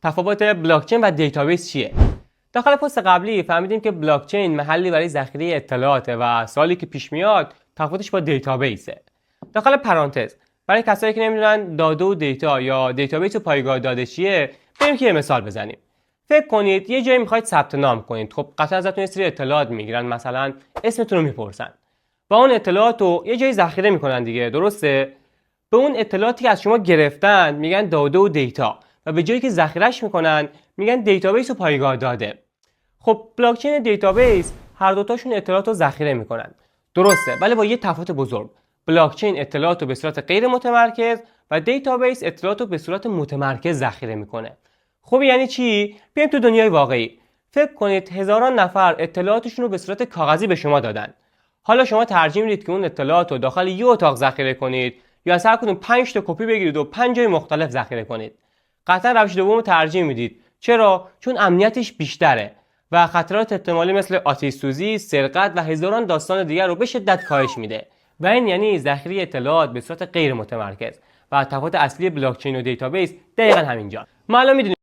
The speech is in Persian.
تفاوت بلاکچین و دیتابیس چیه؟ داخل پست قبلی فهمیدیم که بلاکچین محلی برای ذخیره اطلاعاته و سوالی که پیش میاد تفاوتش با دیتابیسه. داخل پرانتز برای کسایی که نمیدونن داده و دیتا یا دیتابیس و پایگاه داده چیه، بریم که یه مثال بزنیم. فکر کنید یه جایی میخواید ثبت نام کنید. خب قطعا ازتون یه سری اطلاعات میگیرن، مثلا اسمتون رو میپرسن. با اون اطلاعات رو یه جایی ذخیره میکنن دیگه، درسته؟ به اون اطلاعاتی که از شما گرفتن میگن داده و دیتا و به جایی که ذخیرهش میکنن میگن دیتابیس و پایگاه داده. خب بلاکچین دیتابیس هر دوتاشون اطلاعات رو ذخیره میکنن، درسته، ولی با یه تفاوت بزرگ. بلاکچین اطلاعات رو به صورت غیر متمرکز و دیتابیس اطلاعات رو به صورت متمرکز ذخیره میکنه. خب یعنی چی؟ بیایم تو دنیای واقعی. فکر کنید هزاران نفر اطلاعاتشون رو به صورت کاغذی به شما دادن. حالا شما ترجیح میدید که اون اطلاعات رو داخل یه اتاق ذخیره کنید یا از هر کدوم 5 تا کپی بگیرید و 5 جای مختلف ذخیره کنید. قطعا روش دوم رو ترجیح میدید. چرا؟ چون امنیتش بیشتره و خطرات احتمالی مثل آتش سوزی، سرقت و هزاران داستان دیگر رو به شدت کاهش میده. و این یعنی ذخیره اطلاعات به صورت غیر متمرکز و تفاوت اصلی بلاکچین و دیتابیس دقیقاً همینجا. ما الان میدونیم